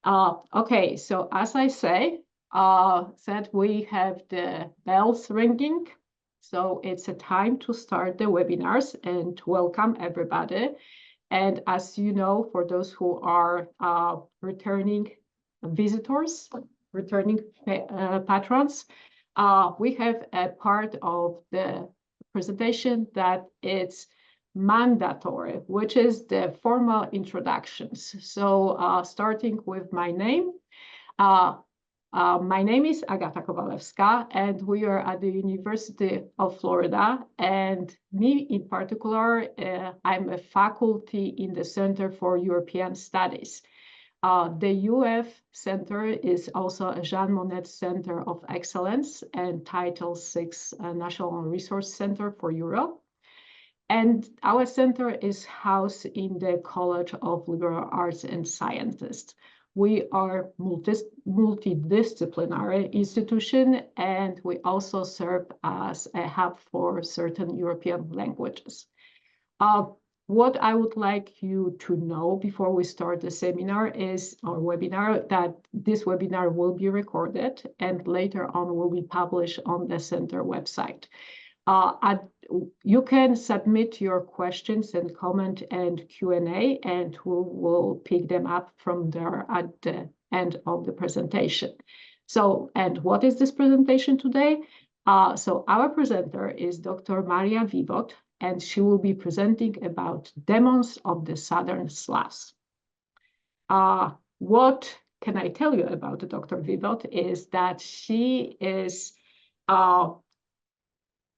Okay, so as I said we have the bells ringing. So it's a time to start the webinars and welcome everybody. And as you know, for those who are returning visitors, returning patrons, we have a part of the presentation that it's mandatory, which is the formal introductions. So starting with my name. My name is Agata Kowalewska, and we are at the University of Florida. And me in particular, I'm a faculty in the Center for European Studies. The UF Center is also a Jean Monnet Center of Excellence and Title VI National Resource Center for Europe. And our center is housed in the College of Liberal Arts and Sciences. We are multidisciplinary institution, and we also serve as a hub for certain European languages. What I would like you to know before we start the seminar is, or webinar, that this webinar will be recorded and later on will be published on the center website. You can submit your questions and comment and Q&A, and we will pick them up from there at the end of the presentation. So, and what is this presentation today? So our presenter is Dr. Maria Vivod, and she will be presenting about demons of the Southern Slavs. What can I tell you about Dr. Vivod is that she is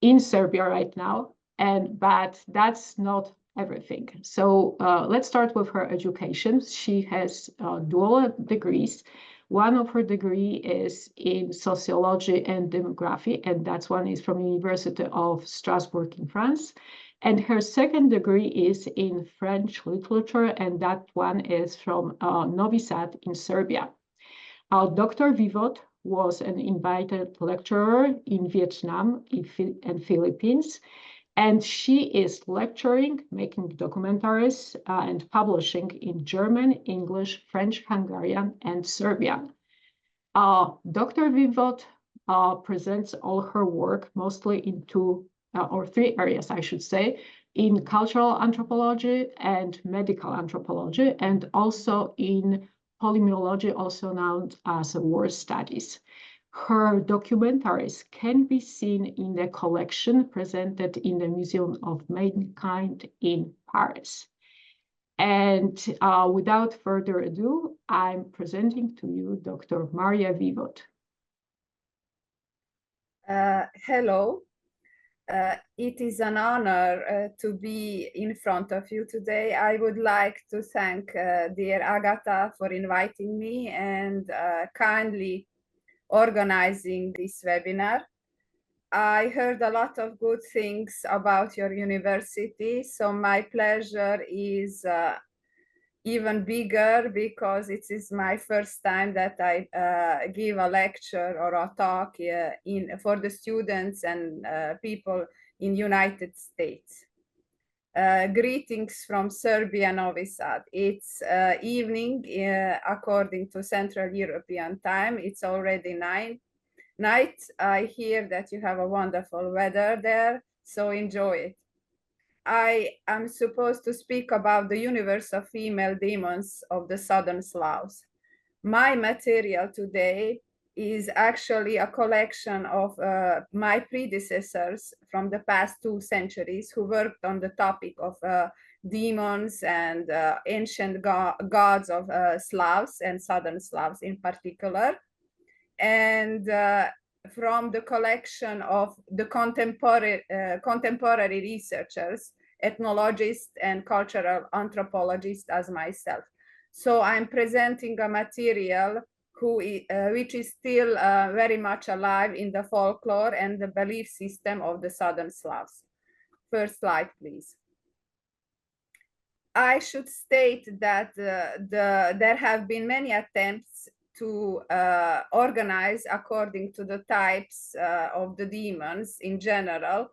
in Serbia right now, but that's not everything. So let's start with her education. She has dual degrees. One of her degree is in sociology and demography, and that one is from University of Strasbourg in France. And her second degree is in French literature, and that one is from Novi Sad in Serbia. Dr. Vivod was an invited lecturer in Vietnam and Philippines, and she is lecturing, making documentaries, and publishing in German, English, French, Hungarian, and Serbian. Dr. Vivod presents all her work mostly in two or three areas, I should say, in cultural anthropology and medical anthropology, and also in polymyology, also known as war studies. Her documentaries can be seen in the collection presented in the Museum of Mankind in Paris. And without further ado, I'm presenting to you Dr. Maria Vivod. Hello. It is an honor to be in front of you today. I would like to thank dear Agata for inviting me and kindly organizing this webinar. I heard a lot of good things about your university, so my pleasure is even bigger because it is my first time that I give a lecture or a talk for the students and people in United States. Greetings from Serbia, Novi Sad. It's evening according to Central European time. It's already night. I hear that you have a wonderful weather there, so enjoy it. I am supposed to speak about the universe of female demons of the Southern Slavs. My material today is actually a collection of my predecessors from the past 2 centuries who worked on the topic of demons and ancient gods of Slavs and Southern Slavs in particular. And from the collection of the contemporary researchers, ethnologists, and cultural anthropologists as myself. So I'm presenting a material which is still very much alive in the folklore and the belief system of the Southern Slavs. First slide, please. I should state that there have been many attempts to organize according to the types of the demons in general,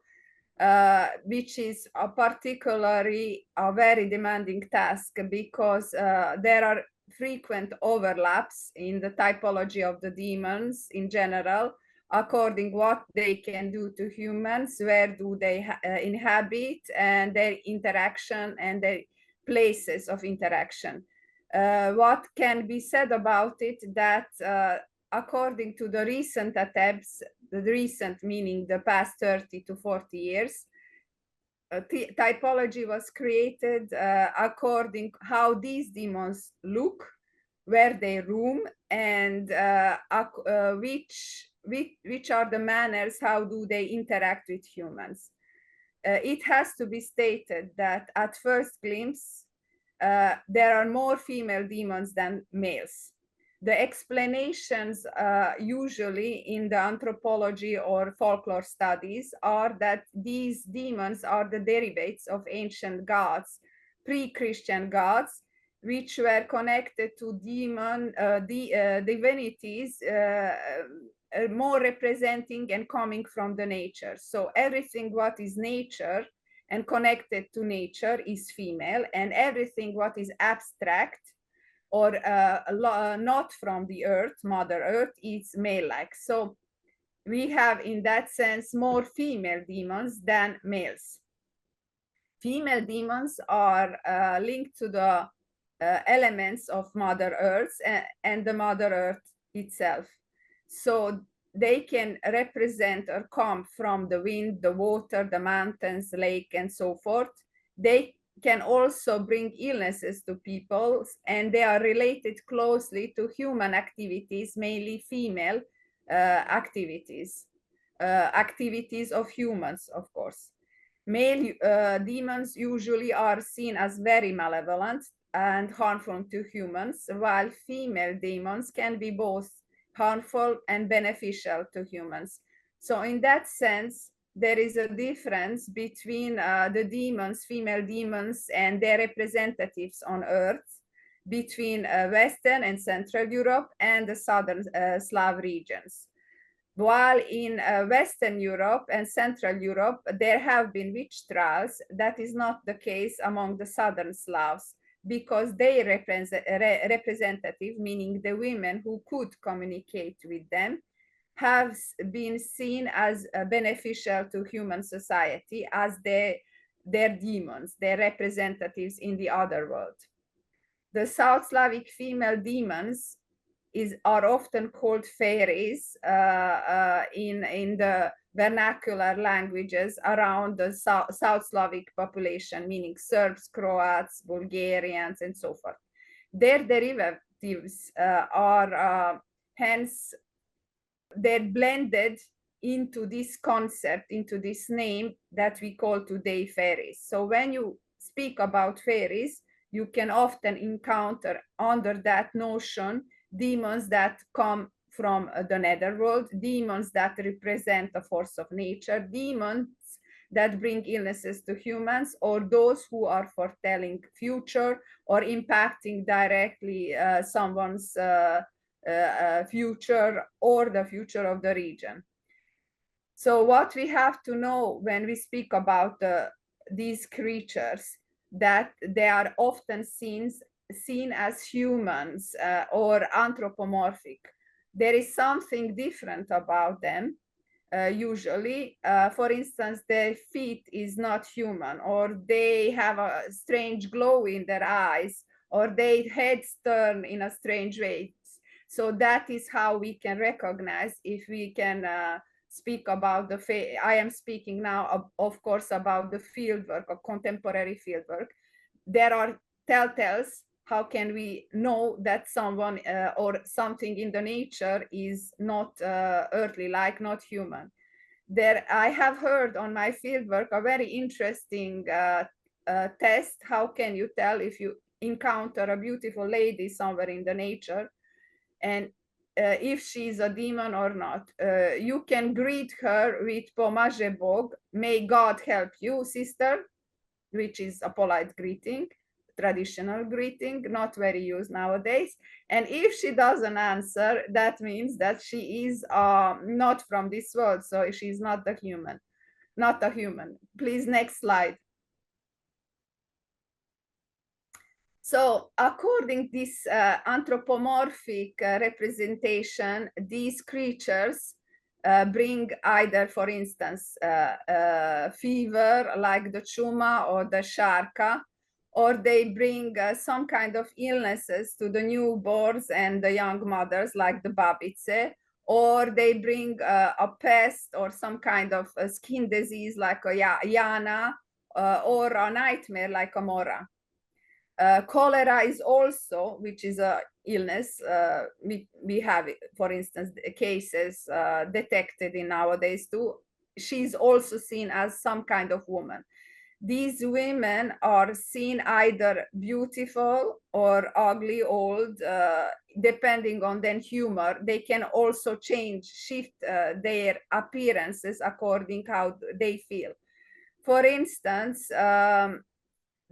which is particularly a very demanding task because there are frequent overlaps in the typology of the demons in general, according what they can do to humans, where do they inhabit, and their interaction and their places of interaction. What can be said about it that according to the recent attempts, the recent meaning the past 30 to 40 years, typology was created according how these demons look, where they roam, and which are the manners, how do they interact with humans. It has to be stated that at first glimpse, there are more female demons than males. The explanations usually in the anthropology or folklore studies are that these demons are the derivatives of ancient gods, pre-Christian gods, which were connected to divinities more representing and coming from the nature. So everything what is nature and connected to nature is female, and everything what is abstract or not from the earth, Mother Earth, is male-like. So we have in that sense more female demons than males. Female demons are linked to the elements of Mother Earth and the Mother Earth itself. So they can represent or come from the wind, the water, the mountains, lake, and so forth. They can also bring illnesses to people, and they are related closely to human activities, mainly female activities of humans, of course. Male demons usually are seen as very malevolent and harmful to humans, while female demons can be both harmful and beneficial to humans. So in that sense, there is a difference between the demons, female demons, and their representatives on Earth, between Western and Central Europe and the Southern Slav regions. While in Western Europe and Central Europe, there have been witch trials, that is not the case among the Southern Slavs, because they representative, meaning the women who could communicate with them, have been seen as beneficial to human society as their demons, their representatives in the other world. The South Slavic female demons are often called fairies in the vernacular languages around the South Slavic population, meaning Serbs, Croats, Bulgarians, and so forth. Their derivatives are hence, they're blended into this concept, into this name that we call today fairies. So when you speak about fairies, you can often encounter under that notion demons that come from the netherworld, demons that represent a force of nature, demons that bring illnesses to humans, or those who are foretelling future or impacting directly someone's future or the future of the region. So what we have to know when we speak about these creatures, that they are often seen as humans or anthropomorphic. There is something different about them. Usually, for instance, their feet is not human, or they have a strange glow in their eyes, or their heads turn in a strange way. So that is how we can recognize if we can speak about I am speaking now, of course, about the fieldwork, of contemporary fieldwork. There are telltales. How can we know that someone or something in the nature is not earthly, like not human? I have heard on my fieldwork a very interesting test. How can you tell if you encounter a beautiful lady somewhere in the nature, and if she's a demon or not? You can greet her with Pomaže Bog, may God help you, sister, which is a polite greeting, traditional greeting, not very used nowadays. And if she doesn't answer, that means that she is not from this world, so she's not a human. Please, next slide. So according to this anthropomorphic representation, these creatures bring either, for instance, fever like the chuma or the sharka, or they bring some kind of illnesses to the newborns and the young mothers like the babice, or they bring a pest or some kind of skin disease like a yana, or a nightmare like a mora. Cholera is also, which is a illness. We have, for instance, cases detected in nowadays too. She's also seen as some kind of woman. These women are seen either beautiful or ugly, old, depending on their humor. They can also shift their appearances according how they feel. For instance,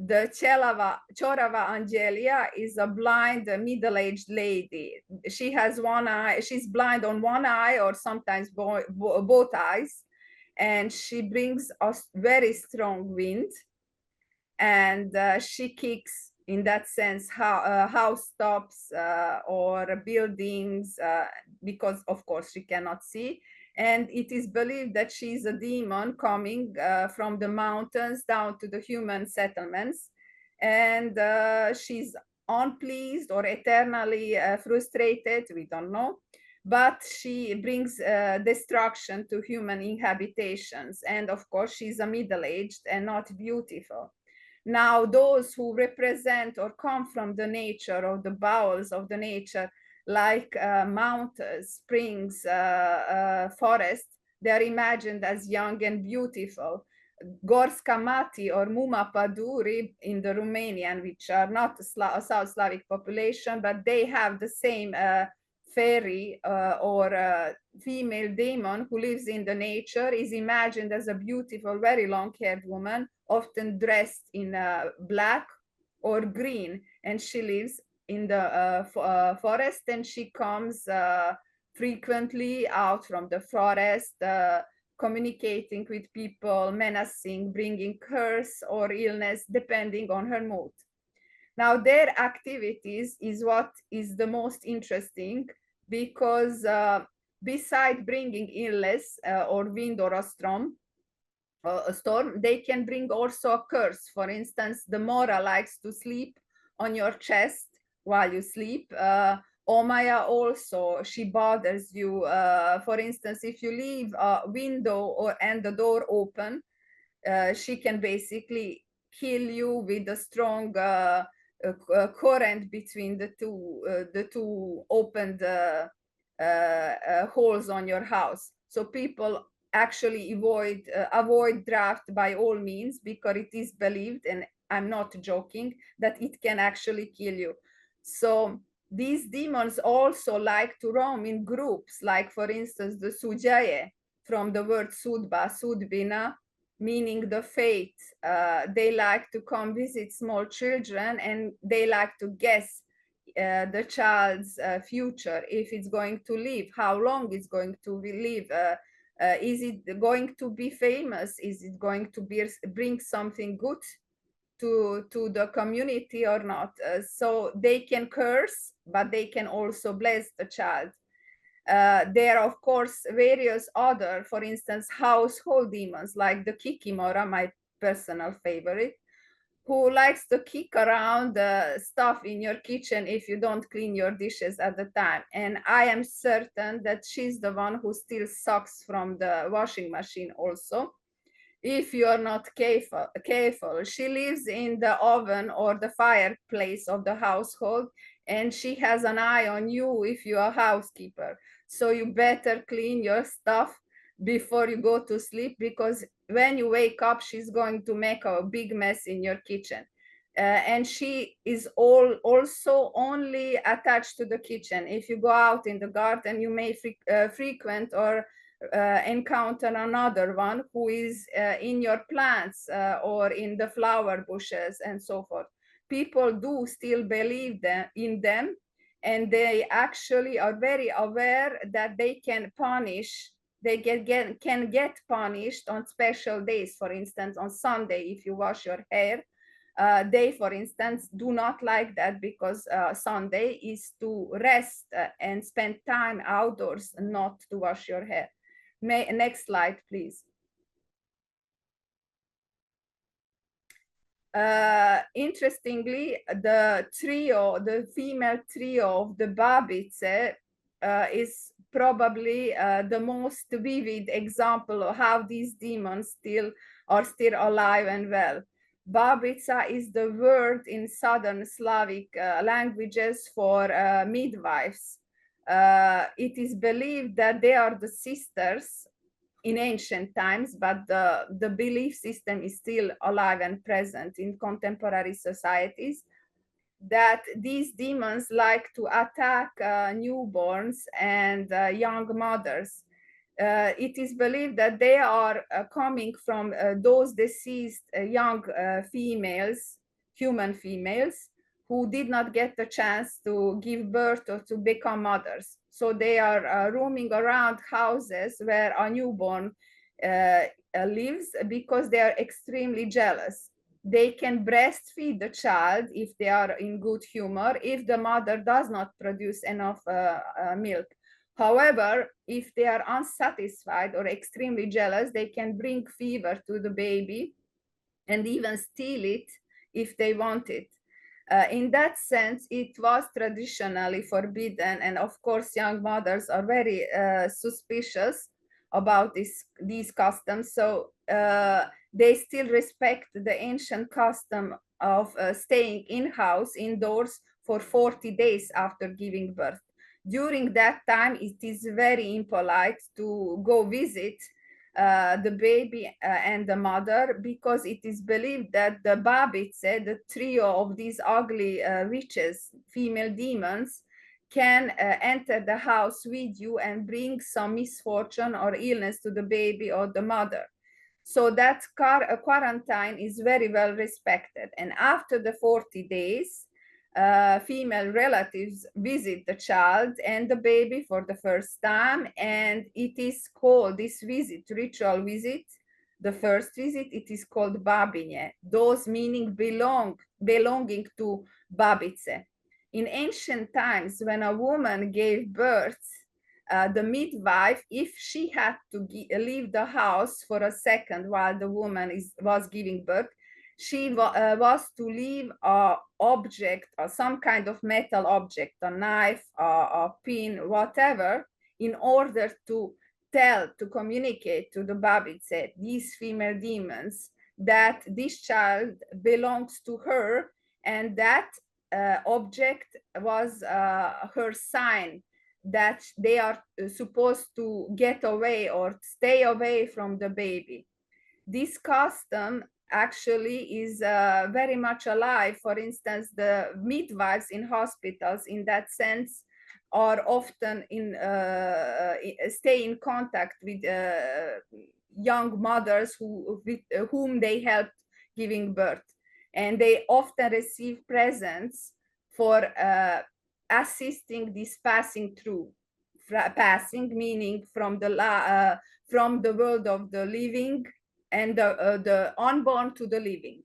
the Chorava Angelia is a blind middle-aged lady. She has one eye, she's blind on one eye or sometimes both eyes, and she brings a very strong wind, and she kicks, in that sense, housetops or buildings, because of course she cannot see. And it is believed that she is a demon coming from the mountains down to the human settlements. And she's unpleased or eternally frustrated, we don't know. But she brings destruction to human inhabitations. And of course, she's a middle-aged and not beautiful. Now, those who represent or come from the nature or the bowels of the nature, like mountains, springs, forests, they are imagined as young and beautiful. Gorska Mati or Muma Paduri in the Romanian, which are not a South Slavic population, but they have the same fairy or female demon who lives in the nature, is imagined as a beautiful, very long-haired woman, often dressed in black or green, and she lives in the forest, and she comes frequently out from the forest, communicating with people, menacing, bringing curse or illness, depending on her mood. Now, their activities is what is the most interesting, because beside bringing illness or wind or a storm, they can bring also a curse. For instance, the Mora likes to sleep on your chest while you sleep. Omaya also, she bothers you. For instance, if you leave a window and the door open, she can basically kill you with a strong current between the two opened holes on your house. So people actually avoid draft by all means, because it is believed, and I'm not joking, that it can actually kill you. So these demons also like to roam in groups, like for instance the Sujaye, from the word Sudba, Sudbina, meaning the fate. They like to come visit small children, and they like to guess the child's future, if it's going to live, how long it's going to live, is it going to be famous, is it going to bring something good to the community or not. So they can curse, but they can also bless the child. There are, of course, various other, for instance, household demons, like the Kikimora, my personal favorite, who likes to kick around stuff in your kitchen if you don't clean your dishes at the time. And I am certain that she's the one who steals socks from the washing machine also, if you're not careful. She lives in the oven or the fireplace of the household, and she has an eye on you if you're a housekeeper. So you better clean your stuff before you go to sleep, because when you wake up, she's going to make a big mess in your kitchen. And she is also only attached to the kitchen. If you go out in the garden, you may frequent or encounter another one who is in your plants or in the flower bushes and so forth. People do still believe in them, and they actually are very aware that they can punish. They can get punished on special days. For instance, on Sunday, if you wash your hair, They, for instance, do not like that because Sunday is to rest and spend time outdoors, not to wash your hair. Next slide, please. Interestingly, the female trio of the Babice is probably the most vivid example of how these demons are still alive and well. Babica is the word in Southern Slavic languages for midwives. It is believed that they are the sisters in ancient times, but the belief system is still alive and present in contemporary societies, that these demons like to attack newborns and young mothers. It is believed that they are coming from those deceased young females, human females, who did not get the chance to give birth or to become mothers. So they are roaming around houses where a newborn lives because they are extremely jealous. They can breastfeed the child if they are in good humor, if the mother does not produce enough milk. However, if they are unsatisfied or extremely jealous, they can bring fever to the baby and even steal it if they want it. In that sense, it was traditionally forbidden, and of course, young mothers are very suspicious about these customs. So they still respect the ancient custom of staying in-house, indoors, for 40 days after giving birth. During that time, it is very impolite to go visit the baby and the mother, because it is believed that the Babice, the trio of these ugly witches, female demons, can enter the house with you and bring some misfortune or illness to the baby or the mother. So that quarantine is very well respected. And after the 40 days, female relatives visit the child and the baby for the first time, and it is called, this visit, ritual visit, the first visit, it is called babinje, those meaning belonging to Babice. In ancient times, when a woman gave birth, the midwife, if she had to leave the house for a second while the woman was giving birth, she was to leave an object or some kind of metal object, a knife, a pin, whatever, in order to communicate to the Babice, these female demons, that this child belongs to her, and that object was her sign that they are supposed to get away or stay away from the baby. This custom actually is very much alive. For instance, the midwives in hospitals, in that sense, are often stay in contact with young mothers with whom they helped giving birth, and they often receive presents for assisting this passing through. Passing meaning from the world of the living and the unborn to the living.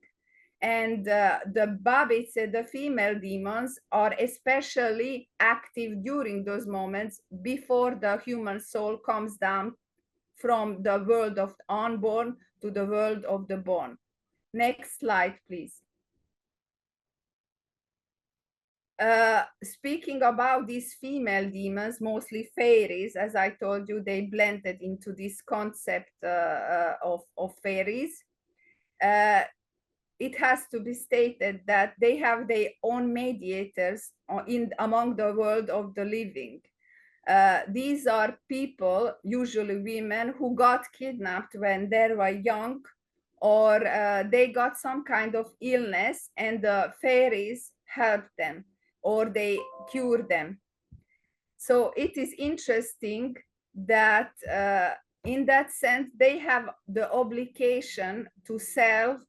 And the Babice, the female demons, are especially active during those moments before the human soul comes down from the world of the unborn to the world of the born. Next slide, please. Speaking about these female demons, mostly fairies, as I told you, they blended into this concept of fairies. It has to be stated that they have their own mediators among the world of the living. These are people, usually women, who got kidnapped when they were young, or they got some kind of illness and the fairies helped them, or they cure them. So it is interesting that in that sense, they have the obligation to serve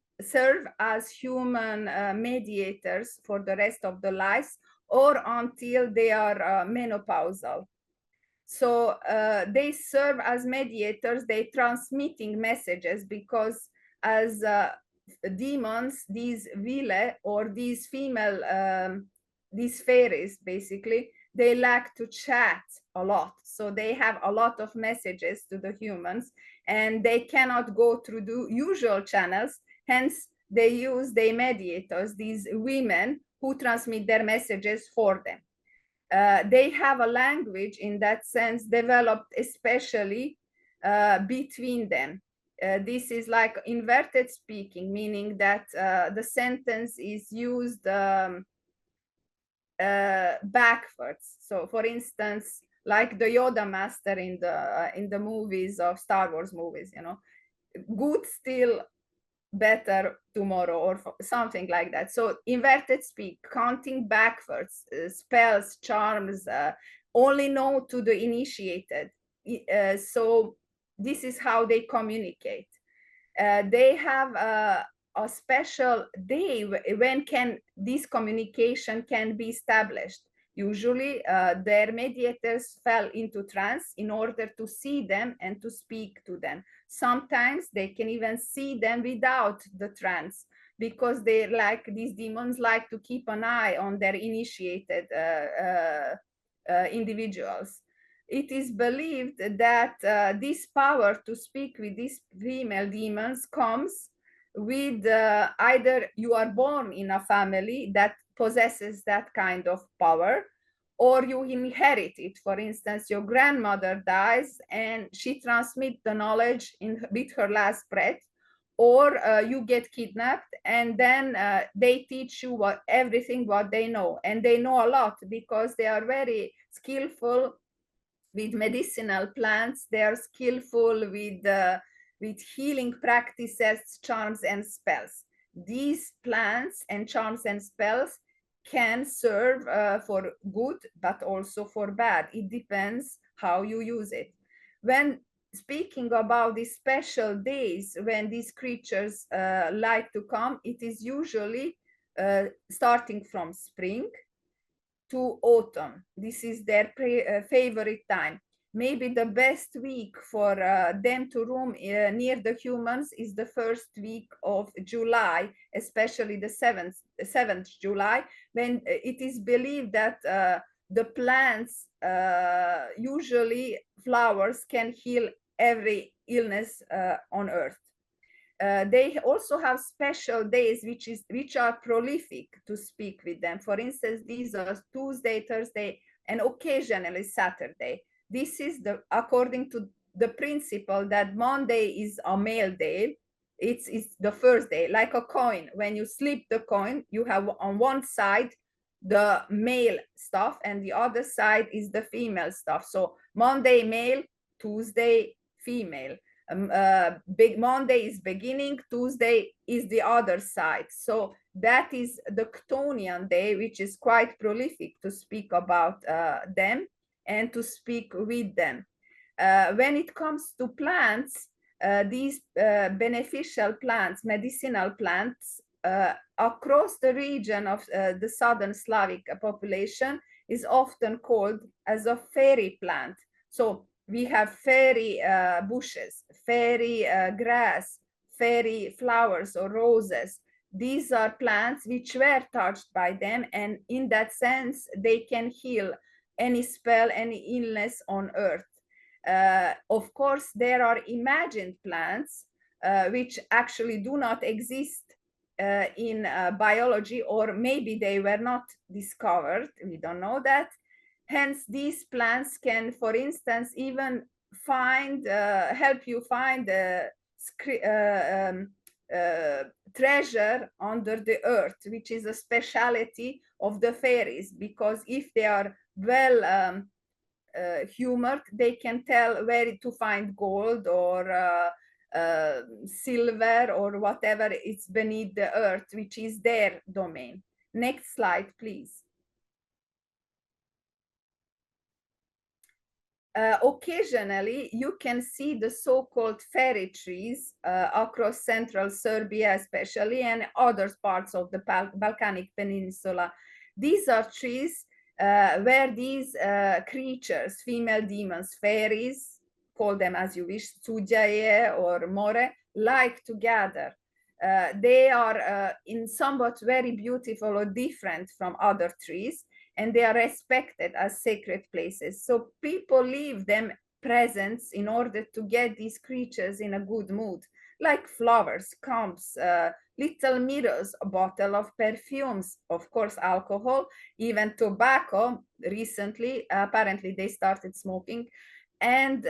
as human mediators for the rest of their lives, or until they are menopausal. So they serve as mediators, they transmitting messages, because as demons, these vile, or these female, these fairies, basically, they like to chat a lot. So they have a lot of messages to the humans, and they cannot go through the usual channels. Hence, they use the mediators, these women who transmit their messages for them. They have a language in that sense developed especially between them. This is like inverted speaking, meaning that the sentence is used backwards. So, for instance, like the Yoda master in the movies of Star Wars movies, you know, good still, better tomorrow, or something like that. So inverted speak, counting backwards, spells, charms, only known to the initiated. So this is how they communicate. They have a special day when this communication can be established. Usually their mediators fell into trance in order to see them and to speak to them. Sometimes they can even see them without the trance, because these demons like to keep an eye on their initiated individuals. It is believed that this power to speak with these female demons comes with either you are born in a family that possesses that kind of power, or you inherit it. For instance, your grandmother dies and she transmits the knowledge with her last breath, or you get kidnapped and then they teach you everything what they know, and they know a lot because they are very skillful with medicinal plants. They are skillful with healing practices, charms, and spells. These plants and charms and spells can serve for good, but also for bad. It depends how you use it. When speaking about these special days when these creatures like to come, it is usually starting from spring to autumn. This is their favorite time. Maybe the best week for them to roam near the humans is the first week of July, especially the 7th July, when it is believed that the plants, usually flowers, can heal every illness on earth. They also have special days which are prolific to speak with them. For instance, these are Tuesday, Thursday, and occasionally Saturday. This is according to the principle that Monday is a male day. It's the first day, like a coin. When you slip the coin, you have on one side the male stuff and the other side is the female stuff. So Monday male, Tuesday female. Big Monday is beginning, Tuesday is the other side. So that is the Chthonian day, which is quite prolific to speak about them and to speak with them. When it comes to plants, these beneficial plants, medicinal plants, across the region of the southern Slavic population is often called as a fairy plant. So we have fairy bushes, fairy grass, fairy flowers or roses. These are plants which were touched by them, and in that sense, they can heal any spell, any illness on earth. Of course, there are imagined plants which actually do not exist in biology, or maybe they were not discovered. We don't know that. Hence, these plants can, for instance, even help you find treasure under the earth, which is a specialty of the fairies, because if they are well humored, they can tell where to find gold or silver or whatever is beneath the earth, which is their domain. Next slide, please. Occasionally, you can see the so-called fairy trees across central Serbia, especially, and other parts of the Balkanic Peninsula. These are trees where these creatures, female demons, fairies, call them as you wish, Suđaje or More, like to gather. They are in somewhat very beautiful or different from other trees, and they are respected as sacred places. So people leave them presents in order to get these creatures in a good mood, like flowers, comps, little mirrors, a bottle of perfumes, of course, alcohol, even tobacco. Recently, apparently they started smoking, and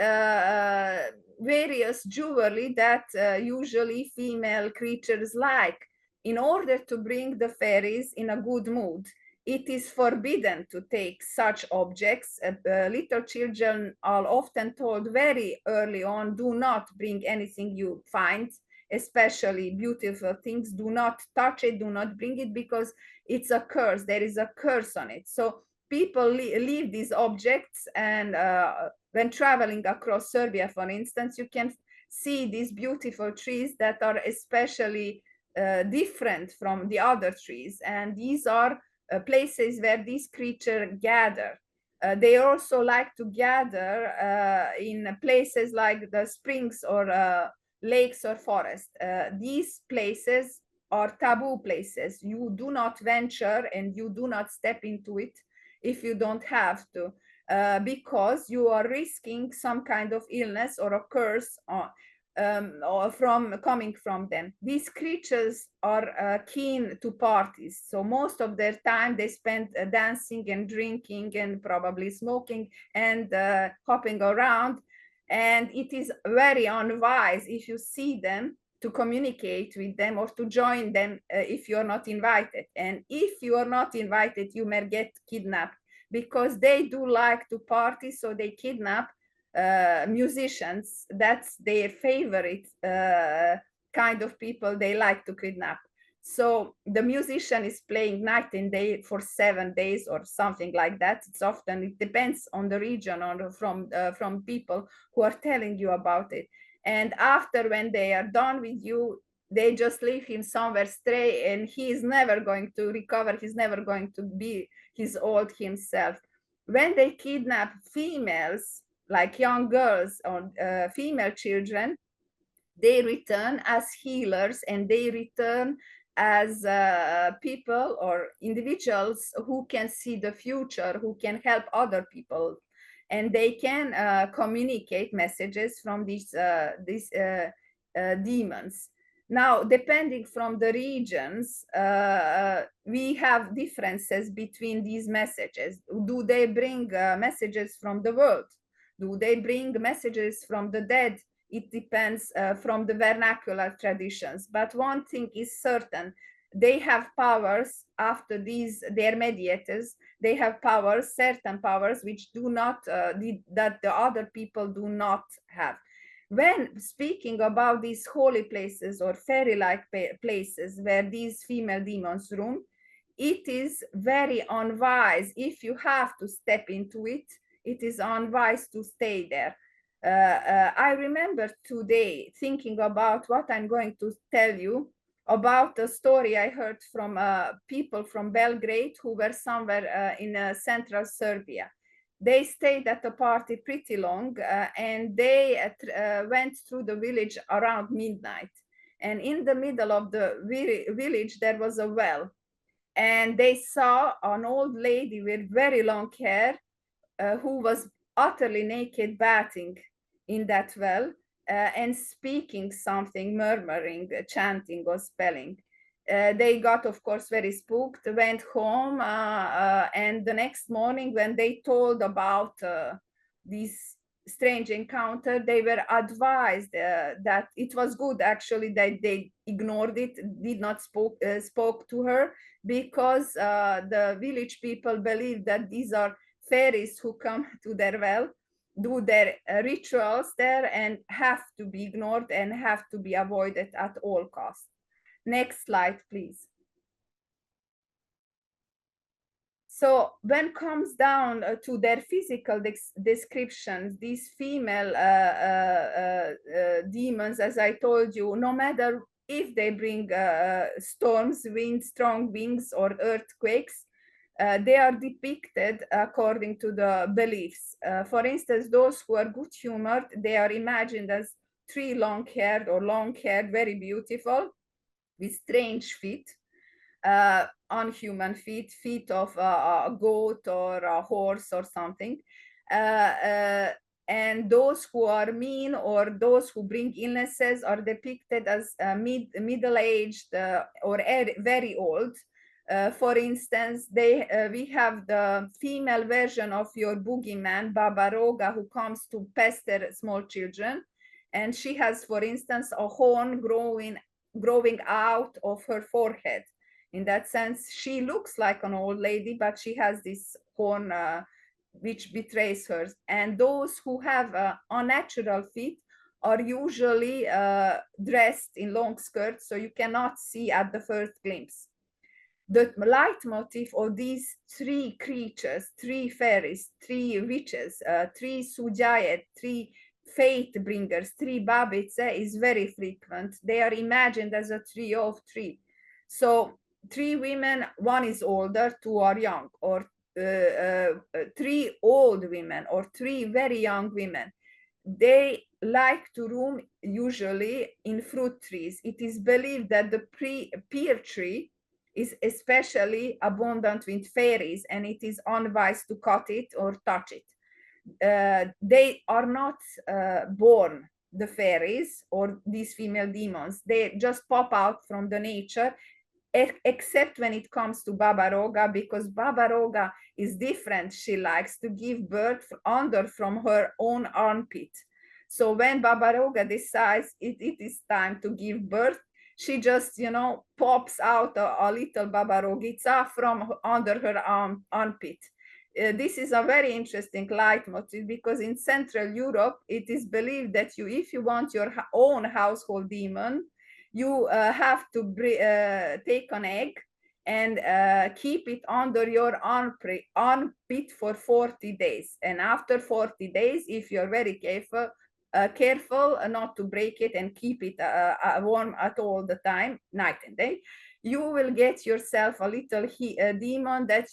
various jewelry that usually female creatures like, in order to bring the fairies in a good mood. It is forbidden to take such objects. Little children are often told very early on, do not bring anything you find, especially beautiful things. Do not touch it, do not bring it, because it's a curse. There is a curse on it. So people leave these objects, and when traveling across Serbia, for instance, you can see these beautiful trees that are especially different from the other trees. And these are places where these creatures gather. They also like to gather in places like the springs or lakes or forests. These places are taboo places. You do not venture and you do not step into it if you don't have to, because you are risking some kind of illness or a curse or from coming from them. These creatures are keen to parties, so most of their time they spend dancing and drinking and probably smoking and hopping around. And it is very unwise, if you see them, to communicate with them or to join them if you're not invited. And if you are not invited, you may get kidnapped, because they do like to party, so they kidnap musicians. That's their favorite kind of people they like to kidnap. So the musician is playing night and day for 7 days or something like that. It's often, it depends on the region or from people who are telling you about it. And after, when they are done with you, they just leave him somewhere stray, and he is never going to recover. He's never going to be his old himself. When they kidnap females, like young girls or female children, they return as healers, and they return as people or individuals who can see the future, who can help other people, and they can communicate messages from these demons. Now, depending from the regions, we have differences between these messages. Do they bring messages from the world? Do they bring messages from the dead? It depends from the vernacular traditions. But one thing is certain: they have powers after these, their mediators. They have powers, certain powers, which do not, that the other people do not have. When speaking about these holy places or fairy-like places where these female demons roam, it is very unwise. If you have to step into it, it is unwise to stay there. I remember today thinking about what I'm going to tell you about a story I heard from people from Belgrade who were somewhere in central Serbia. They stayed at the party pretty long, and they went through the village around midnight. And in the middle of the village, there was a well. And they saw an old lady with very long hair who was utterly naked, bathing in that well and speaking something, murmuring, chanting or spelling. They got, of course, very spooked, went home, and the next morning when they told about this strange encounter, they were advised that it was good actually that they ignored it, did not spoke to her, because the village people believe that these are fairies who come to their well, do their rituals there, and have to be ignored and have to be avoided at all costs. Next slide, please. So when comes down to their physical descriptions, these female demons, as I told you, no matter if they bring storms, wind, strong winds, or earthquakes, they are depicted according to the beliefs. For instance, those who are good-humored, they are imagined as 3 long-haired or long-haired, very beautiful. with strange feet, unhuman feet, feet of a goat or a horse or something. And those who are mean or those who bring illnesses are depicted as middle-aged or very old. For instance, we have the female version of your boogeyman, Baba Roga, who comes to pester small children. And she has, for instance, a horn growing out of her forehead. In that sense, she looks like an old lady, but she has this horn which betrays her. And those who have unnatural feet are usually dressed in long skirts, so you cannot see at the first glimpse. The leitmotif of these three creatures, three fairies, three witches, three sujayet, three fate bringers, three babitse is very frequent. They are imagined as a trio of three. So three women, one is older, two are young, or three old women, or three very young women. They like to roam usually in fruit trees. It is believed that the pear tree is especially abundant with fairies, and it is unwise to cut it or touch it. They are not born, the fairies or these female demons. They just pop out from the nature, except when it comes to Baba Roga, because Baba Roga is different. She likes to give birth from her own armpit. So when Baba Roga decides it is time to give birth, she just, pops out a little Baba Rogitsa from under her armpit. This is a very interesting leitmotif, because in Central Europe, it is believed that if you want your own household demon, you have to take an egg and keep it under your armpit for 40 days. And after 40 days, if you're very careful not to break it and keep it warm at all the time, night and day, you will get yourself a little demon that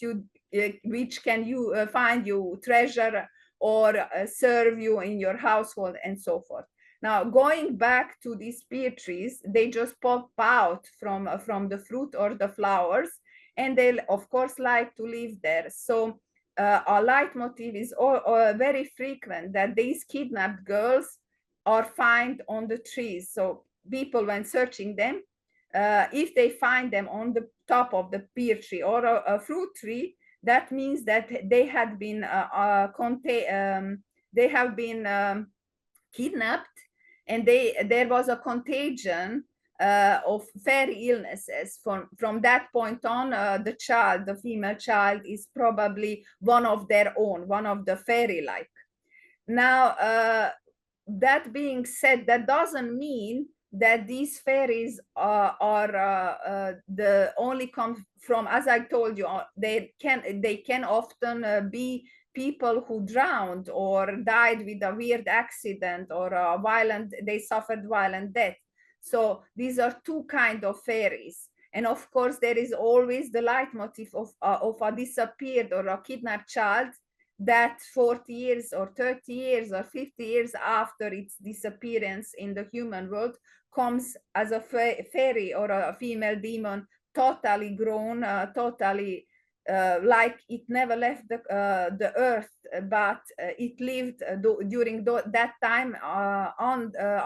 which can find you treasure or serve you in your household and so forth. Now, going back to these pear trees, they just pop out from the fruit or the flowers, and they, of course, like to live there. So a leitmotif is very frequent that these kidnapped girls are found on the trees. So people, when searching them, if they find them on the top of the pear tree or a fruit tree, that means that they had been kidnapped, and there was a contagion of fairy illnesses. From that point on, the female child, is probably one of their own, one of the fairy-like. Now, that being said, that doesn't mean that these fairies are the only come from, as I told you, they can often be people who drowned or died with a weird accident, or they suffered violent death. So these are two kinds of fairies. And of course, there is always the leitmotif of a disappeared or a kidnapped child, that 40 years or 30 years or 50 years after its disappearance in the human world comes as a fairy or a female demon, totally grown, totally like it never left the earth, but it lived during that time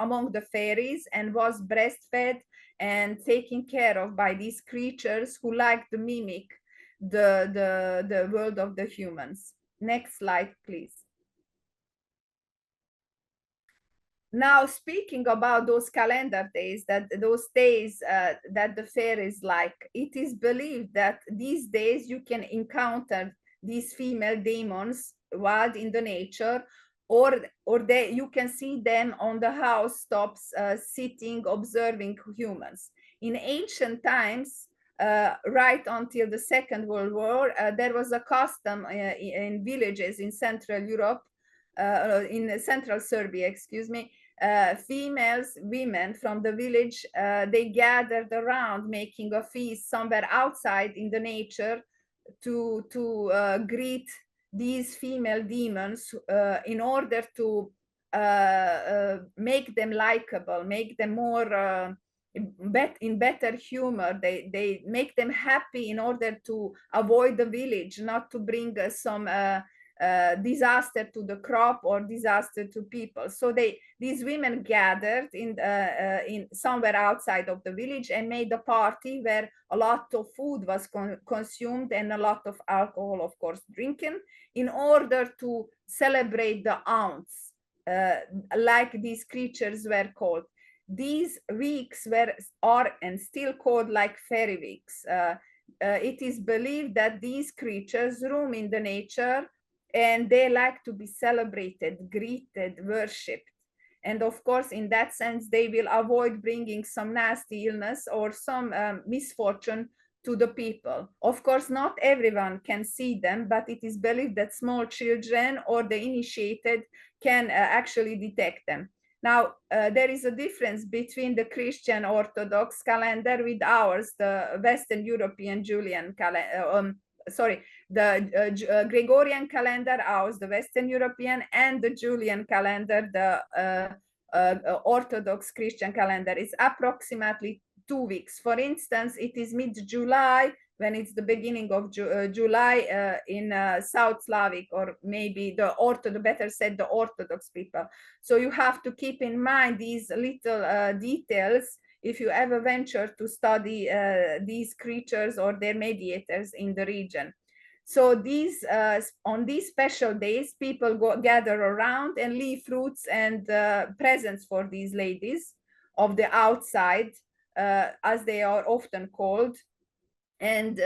among the fairies, and was breastfed and taken care of by these creatures who like to mimic the world of the humans. Next slide, please. Now, speaking about those calendar days, those days that the fairies like, it is believed that these days you can encounter these female demons wild in the nature, or you can see them on the housetops sitting, observing humans. In ancient times, right until the Second World War, there was a custom in villages in Central Europe, in Central Serbia, excuse me, women from the village, they gathered around making a feast somewhere outside in the nature to greet these female demons in order to make them likable, make them more in better humor. They make them happy in order to avoid the village, not to bring some disaster to the crop or disaster to people. So these women gathered in somewhere outside of the village and made a party where a lot of food was consumed and a lot of alcohol, of course, drinking, in order to celebrate the ounce, like these creatures were called. These weeks are and still called like fairy weeks. It is believed that these creatures roam in the nature and they like to be celebrated, greeted, worshipped. And of course, in that sense, they will avoid bringing some nasty illness or some misfortune to the people. Of course, not everyone can see them, but it is believed that small children or the initiated can actually detect them. Now, there is a difference between the Christian Orthodox calendar with ours, the Western European Julian calendar, the Gregorian calendar, ours, the Western European, and the Julian calendar, the Orthodox Christian calendar. Is approximately 2 weeks. For instance, it is mid-July, when it's the beginning of July in South Slavic, or maybe better said, the Orthodox people. So you have to keep in mind these little details if you ever venture to study these creatures or their mediators in the region. So on these special days, people gather around and leave fruits and presents for these ladies of the outside, as they are often called. And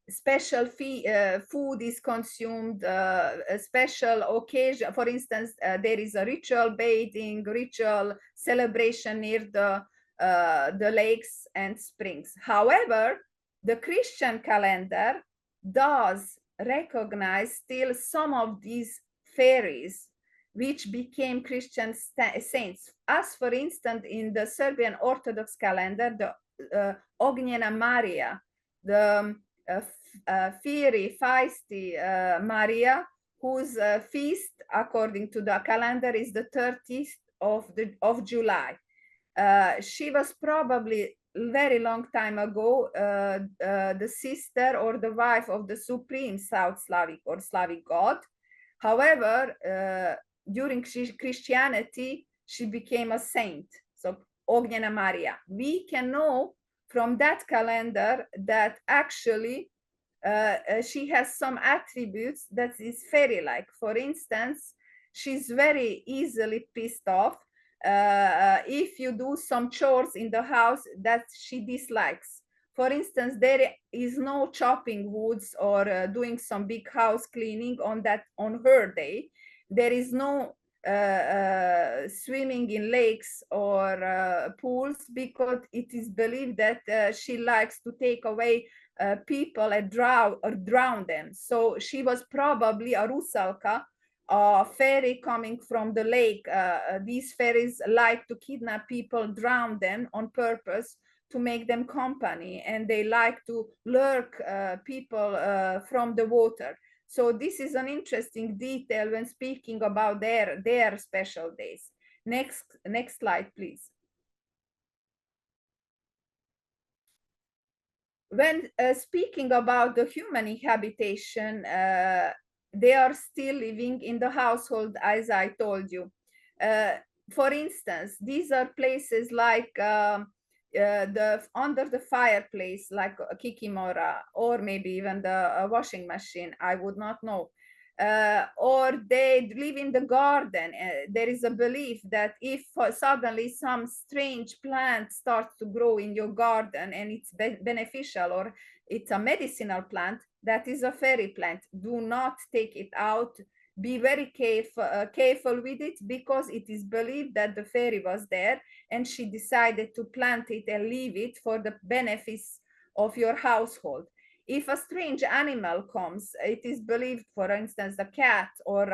special food is consumed, a special occasion. For instance, there is a ritual bathing, ritual celebration near the lakes and springs. However, the Christian calendar does recognize still some of these fairies which became Christian saints. As for instance, in the Serbian Orthodox calendar, the Ognjena Maria, the fiery, feisty Maria, whose feast, according to the calendar, is the 30th of July. She was probably very long time ago the sister or the wife of the supreme South Slavic or Slavic god. However, during Christianity, she became a saint. So Ognjena Maria. We can know from that calendar that actually she has some attributes that is fairy-like. For instance, she's very easily pissed off if you do some chores in the house that she dislikes. For instance, there is no chopping woods or doing some big house cleaning on her day. There is no swimming in lakes or pools, because it is believed that she likes to take away people and drown them. So she was probably a rusalka, a fairy coming from the lake. These fairies like to kidnap people, drown them on purpose to make them company, and they like to lurk people from the water. So this is an interesting detail when speaking about their special days. Next slide, please. When speaking about the human habitation, they are still living in the household, as I told you. For instance, these are places like under the fireplace, like a kikimora, or maybe even the washing machine, I would not know. Or they live in the garden. There is a belief that if suddenly some strange plant starts to grow in your garden and it's beneficial, or it's a medicinal plant, that is a fairy plant. Do not take it out. Be very careful with it, because it is believed that the fairy was there and she decided to plant it and leave it for the benefits of your household. If a strange animal comes, it is believed, for instance, a cat or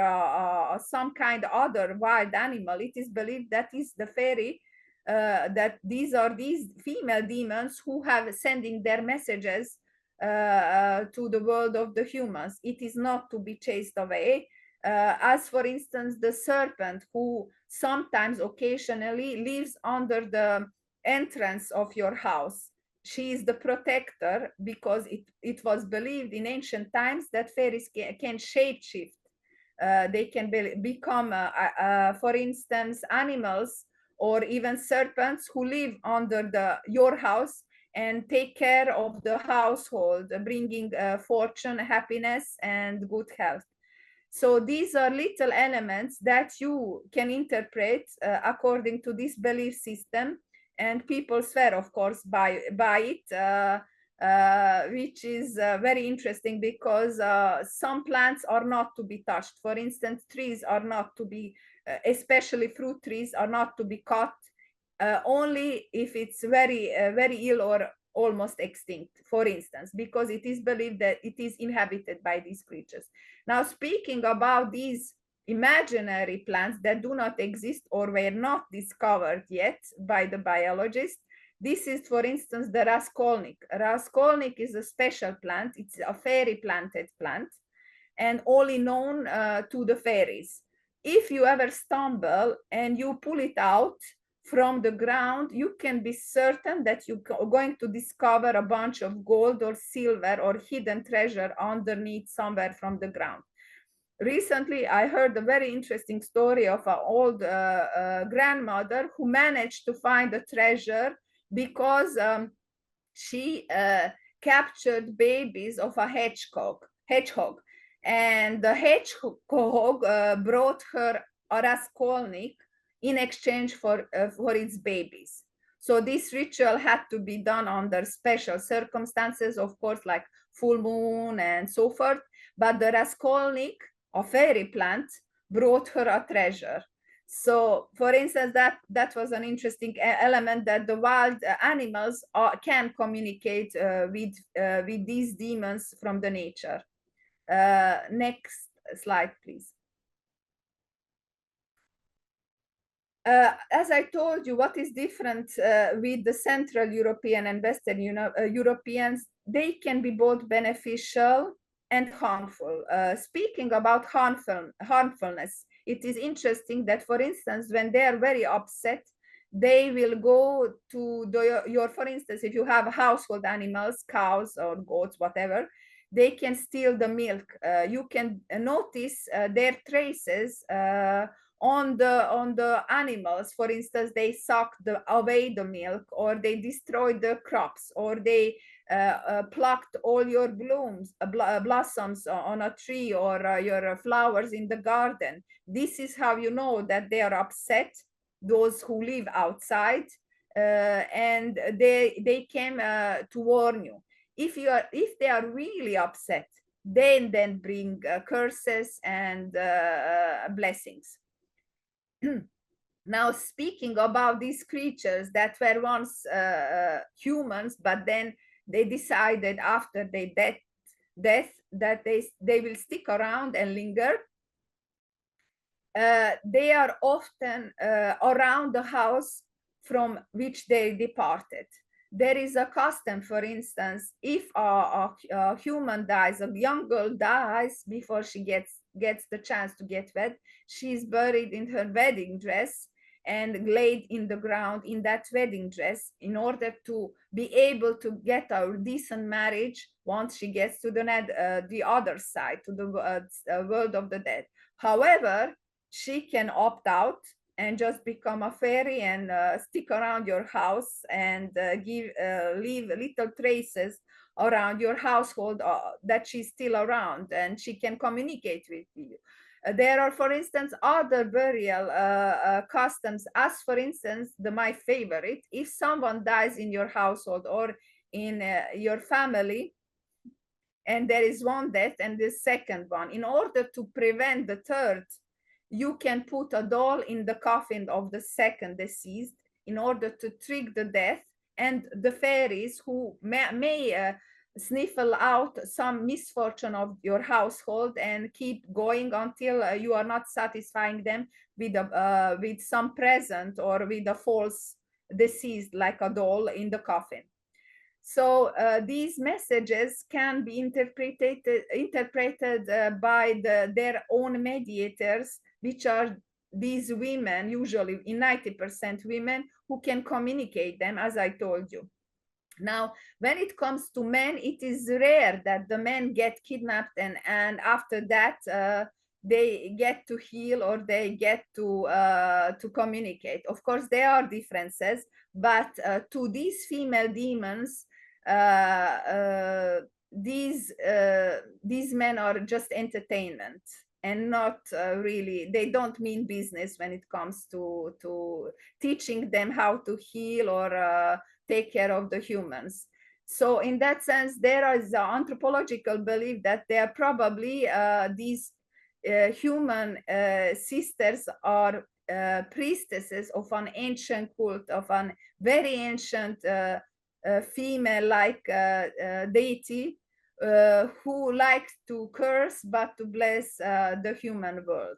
some kind of other wild animal, it is believed that is the fairy, that these are these female demons who have sending their messages to the world of the humans. It is not to be chased away. As for instance, the serpent, who sometimes occasionally lives under the entrance of your house. She is the protector, because it was believed in ancient times that fairies can shapeshift. They can become, for instance, animals or even serpents who live under your house and take care of the household, bringing fortune, happiness, and good health. So these are little elements that you can interpret according to this belief system, and people swear, of course, by it, which is very interesting, because some plants are not to be touched. For instance, trees are not to be, especially fruit trees, are not to be cut, only if it's very ill or almost extinct, for instance, because it is believed that it is inhabited by these creatures. Now, speaking about these imaginary plants that do not exist or were not discovered yet by the biologists, this is, for instance, the raskolnik. Raskolnik is a special plant. It's a fairy planted plant and only known to the fairies. If you ever stumble and you pull it out from the ground, you can be certain that you're going to discover a bunch of gold or silver or hidden treasure underneath somewhere from the ground. Recently, I heard a very interesting story of an old grandmother who managed to find a treasure because she captured babies of a hedgehog, and the hedgehog brought her a raskolnik in exchange for its babies. So this ritual had to be done under special circumstances, of course, like full moon and so forth. But the raskolnik, a fairy plant, brought her a treasure. So, for instance, that was an interesting element, that the wild animals can communicate with these demons from the nature. Next slide, please. As I told you, what is different with the Central European and Western Europeans, they can be both beneficial and harmful. Speaking about harmfulness, it is interesting that, for instance, when they are very upset, they will go to your, for instance, if you have household animals, cows or goats, whatever, they can steal the milk. You can notice their traces on the animals. For instance, they suck away the milk, or they destroy the crops, or they plucked all your blossoms on a tree, or your flowers in the garden. This is how you know that they are upset, those who live outside, and they came to warn you. If they are really upset, then bring curses and blessings. Now, speaking about these creatures that were once humans, but then they decided after their death that they will stick around and linger. They are often around the house from which they departed. There is a custom, for instance, if a human dies, a young girl dies before she gets the chance to get wed, she is buried in her wedding dress and laid in the ground in that wedding dress, in order to be able to get a decent marriage once she gets to the other side, to the world of the dead. However, she can opt out and just become a fairy and stick around your house and leave little traces around your household that she's still around, and she can communicate with you. There are, for instance, other burial customs, as for instance, my favorite, if someone dies in your household or in your family, and there is one death and the second one, in order to prevent the third, you can put a doll in the coffin of the second deceased in order to trick the death, and the fairies who may sniffle out some misfortune of your household and keep going until you are not satisfying them with some present or with a false deceased, like a doll in the coffin. So these messages can be interpreted by their own mediators, which are these women, usually in 90% women, who can communicate them, as I told you. Now, when it comes to men, it is rare that the men get kidnapped and after that they get to heal or they get to communicate. Of course, there are differences, but to these female demons, these men are just entertainment and not really, they don't mean business when it comes to teaching them how to heal or take care of the humans. So in that sense, there is an anthropological belief that they are probably these human sisters are priestesses of an ancient cult, of an very ancient female-like deity who likes to curse but to bless the human world.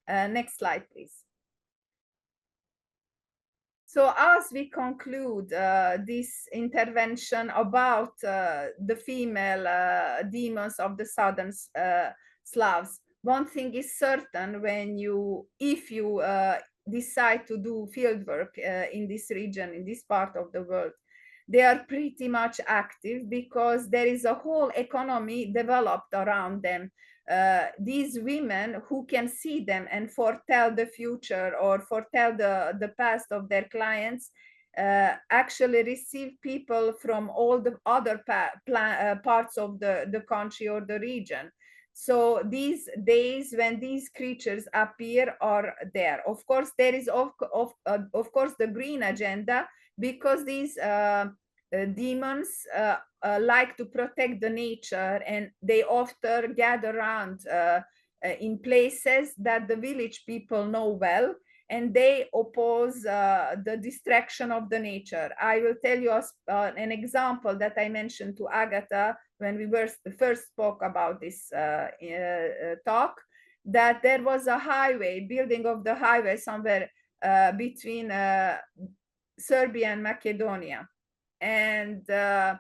Next slide, please. So as we conclude this intervention about the female demons of the southern Slavs, one thing is certain: if you decide to do fieldwork in this region, in this part of the world, they are pretty much active because there is a whole economy developed around them. These women who can see them and foretell the future or foretell the past of their clients actually receive people from all the other parts of the country or the region. So these days when these creatures appear are there. Of course, there is of course the green agenda, because these demons like to protect the nature, and they often gather around in places that the village people know well, and they oppose the destruction of the nature. I will tell you an example that I mentioned to Agatha when we first spoke about this talk, that there was a highway, building of the highway somewhere between Serbia and Macedonia. And the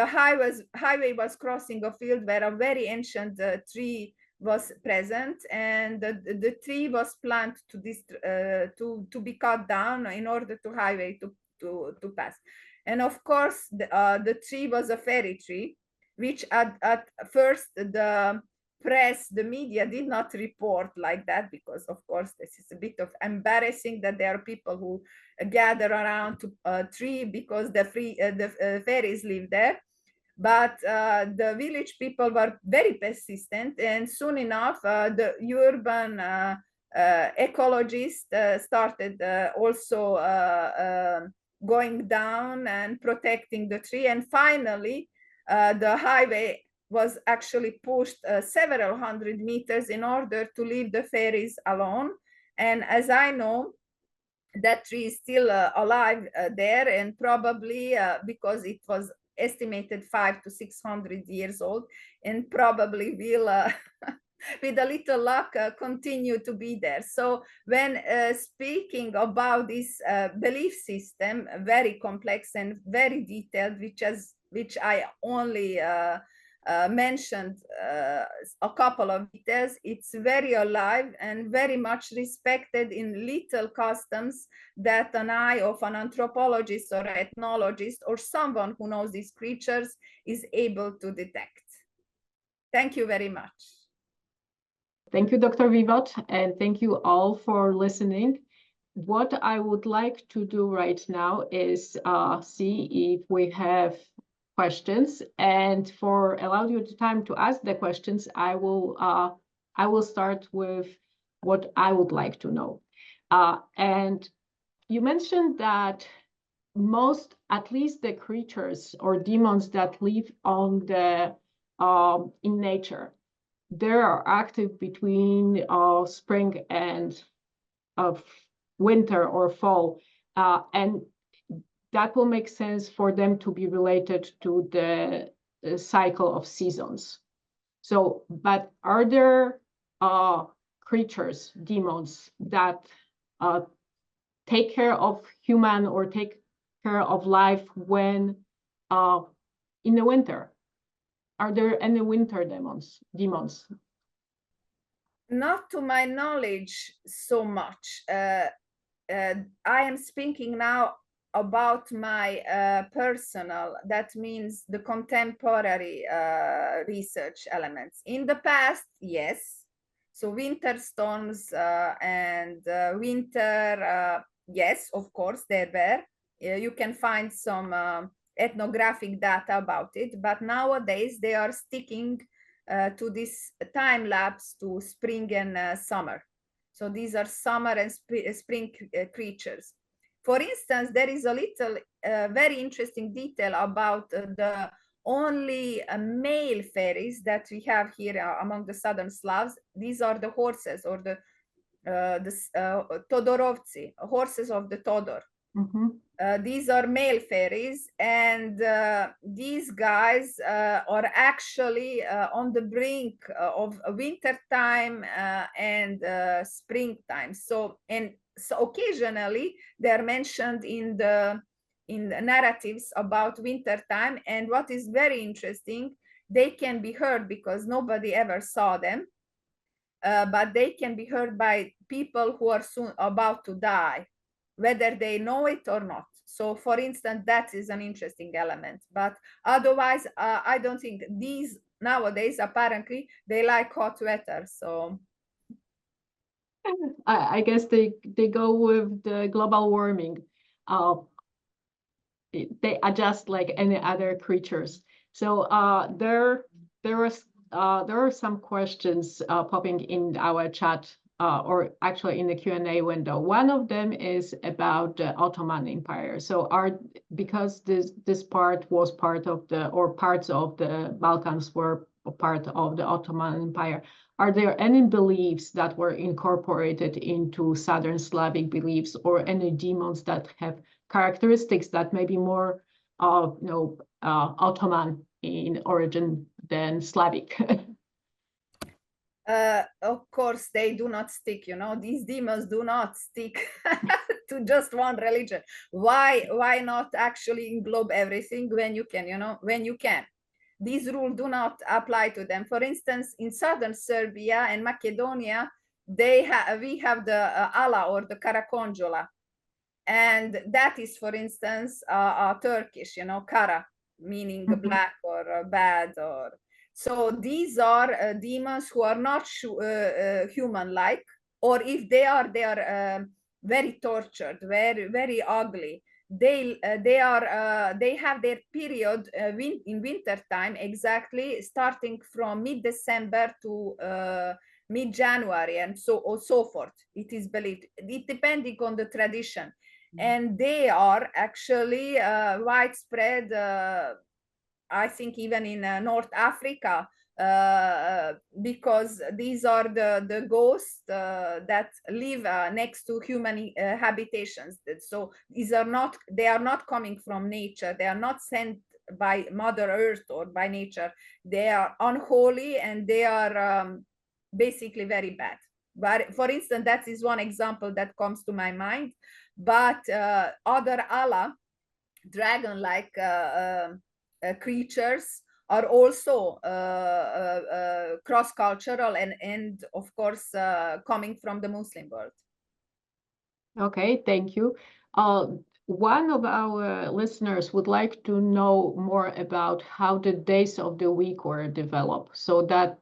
highway was crossing a field where a very ancient tree was present, and the tree was planned to be cut down in order to highway to pass. And of course, the tree was a fairy tree, which at first the press, the media did not report like that, because of course this is a bit of embarrassing that there are people who gather around to a tree because the fairies live there. But the village people were very persistent, and soon enough the urban ecologists started also going down and protecting the tree, and finally the highway was actually pushed several hundred meters in order to leave the fairies alone. And as I know, that tree is still alive there, and probably because it was estimated 500 to 600 years old, and probably will with a little luck continue to be there. So when speaking about this belief system, very complex and very detailed, which I only mentioned a couple of details, it's very alive and very much respected in little customs that an eye of an anthropologist or ethnologist or someone who knows these creatures is able to detect. Thank you very much. Thank you, Dr. Vivod, and thank you all for listening. What I would like to do right now is see if we have questions, and for allow you the time to ask the questions, I will start with what I would like to know. And you mentioned that most, at least the creatures or demons that live on the in nature, they are active between spring and winter or fall, and that will make sense for them to be related to the cycle of seasons. So, but are there creatures, demons, that take care of human or take care of life when in the winter? Are there any winter demons? Not to my knowledge so much. I am speaking now about my personal, that means the contemporary research elements. In the past, yes. So winter storms and winter, yes, of course, there were. You can find some ethnographic data about it, but nowadays they are sticking to this time lapse to spring and summer. So these are summer and spring creatures. For instance, there is a little very interesting detail about the only male fairies that we have here among the southern Slavs. These are the horses, or the Todorovci, horses of the Todor. Mm-hmm. These are male fairies, and these guys are actually on the brink of winter time and springtime. So occasionally they're mentioned in the narratives about winter time. And what is very interesting, they can be heard because nobody ever saw them, but they can be heard by people who are soon about to die, whether they know it or not. So for instance, that is an interesting element, but otherwise I don't think these nowadays, apparently they like hot weather. So I guess they go with the global warming. They adjust like any other creatures. So there are some questions popping in our chat, or actually in the Q&A window. One of them is about the Ottoman Empire. So because this part was part of the, or parts of the Balkans were part of the Ottoman Empire, are there any beliefs that were incorporated into Southern Slavic beliefs, or any demons that have characteristics that may be more Ottoman in origin than Slavic? of course they do not stick, these demons do not stick to just one religion. Why not actually englobe everything when you can, when you can? These rules do not apply to them. For instance, in southern Serbia and Macedonia, we have the Allah, or the Karakonjola, and that is, for instance, Turkish, Kara, meaning black or bad, or so these are demons who are not human-like, or if they are very tortured, very, very ugly. They have their period in winter time, exactly starting from mid-December to mid-January, and so forth. It is believed, it depending on the tradition. And they are actually widespread, I think even in North Africa, because these are the ghosts that live next to human habitations. So they are not coming from nature. They are not sent by Mother Earth or by nature. They are unholy, and they are basically very bad. But for instance, that is one example that comes to my mind. But other Allah, dragon-like creatures, are also cross-cultural and of course coming from the Muslim world. Okay, thank you. One of our listeners would like to know more about how the days of the week were developed, so that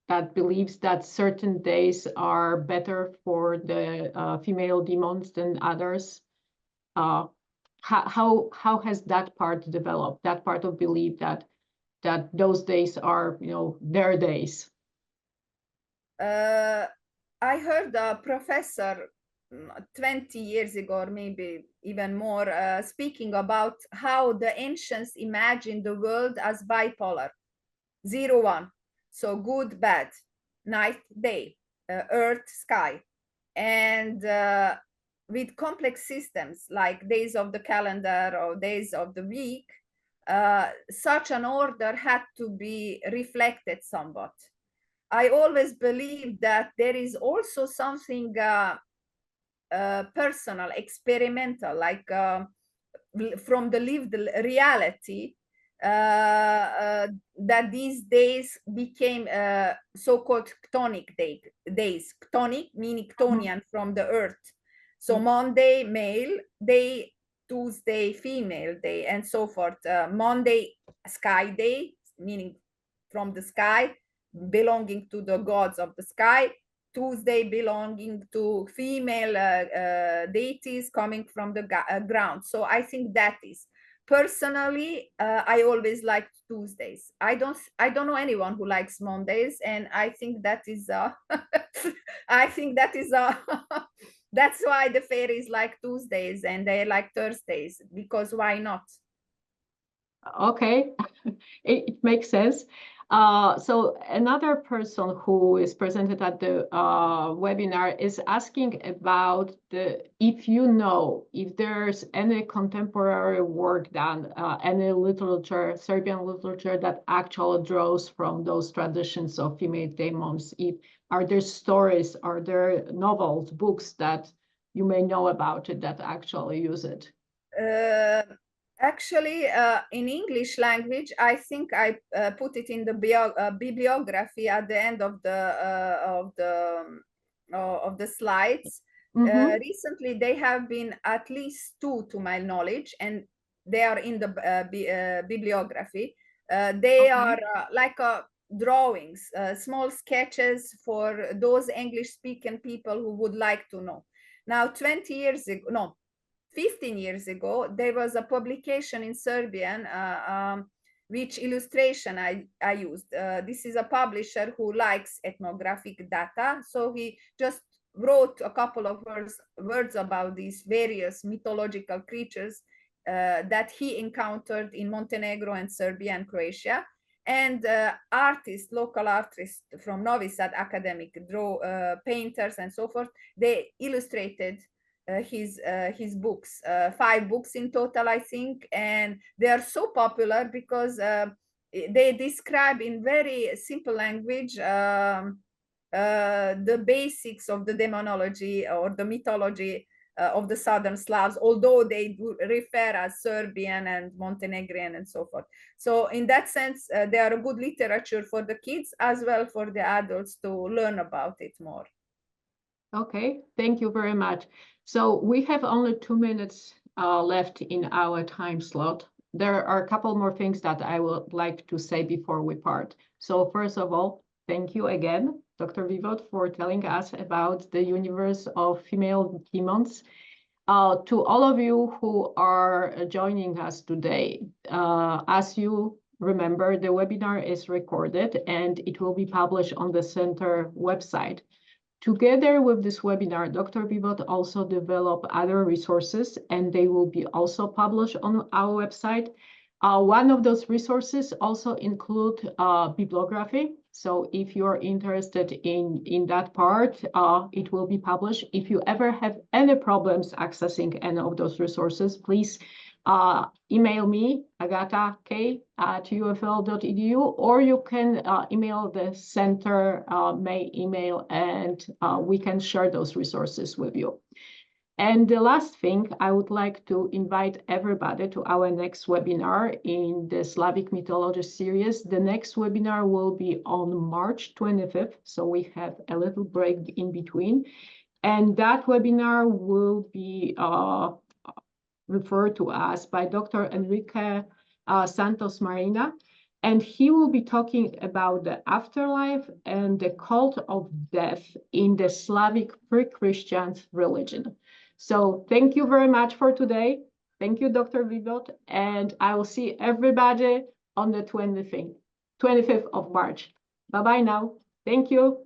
that believes that certain days are better for the female demons than others. How has that part developed? That part of belief that those days are their days. I heard a professor 20 years ago, or maybe even more, speaking about how the ancients imagined the world as bipolar, 0-1. So good, bad, night, day, earth, sky. And with complex systems like days of the calendar or days of the week, such an order had to be reflected somewhat. I always believe that there is also something personal, experimental, like from the lived reality, that these days became so-called chthonic days. Chthonic meaning Chthonian, from the earth. So Monday male day, Tuesday female day, and so forth. Monday sky day, meaning from the sky, belonging to the gods of the sky. Tuesday belonging to female deities coming from the ground. So I think that is, personally, I always liked Tuesdays. I don't know anyone who likes Mondays, and I think that is I think that is that's why the fairies like Tuesdays and they like Thursdays, because why not? Okay, it makes sense. So another person who is presented at the webinar is asking about if you know if there's any contemporary work done, any literature, Serbian literature that actually draws from those traditions of female demons. Are there stories, are there novels, books that you may know about it that actually use it? Actually, in English language, I think I put it in the bibliography at the end of the slides. Recently, they have been at least 2, to my knowledge, and they are in the bibliography. They are like drawings, small sketches for those English-speaking people who would like to know. Now, 20 years ago, no, 15 years ago, there was a publication in Serbian, which illustration I used. This is a publisher who likes ethnographic data. So he just wrote a couple of words about these various mythological creatures that he encountered in Montenegro and Serbia and Croatia. And local artists from Novi Sad academic, painters and so forth, they illustrated his books, 5 books in total, I think, and they are so popular because they describe in very simple language the basics of the demonology or the mythology of the Southern Slavs, although they do refer as Serbian and Montenegrin and so forth. So in that sense, they are a good literature for the kids as well for the adults to learn about it more. Okay, thank you very much. So we have only 2 minutes left in our time slot. There are a couple more things that I would like to say before we part. So first of all, thank you again, Dr. Vivod, for telling us about the universe of female demons. To all of you who are joining us today, as you remember, the webinar is recorded and it will be published on the center website. Together with this webinar, Dr. Vivod also developed other resources, and they will be also published on our website. One of those resources also include bibliography. So if you're interested in that part, it will be published. If you ever have any problems accessing any of those resources, please email me, agata.k@ufl.edu, or you can email the center email, and we can share those resources with you. And the last thing, I would like to invite everybody to our next webinar in the Slavic mythology series. The next webinar will be on March 25th, so we have a little break in between. And that webinar will be referred to us by Dr. Enrique Santos Marina, and he will be talking about the afterlife and the cult of death in the Slavic pre-Christian religion. So thank you very much for today. Thank you, Dr. Vivod, and I will see everybody on the 25th of March. Bye-bye now. Thank you.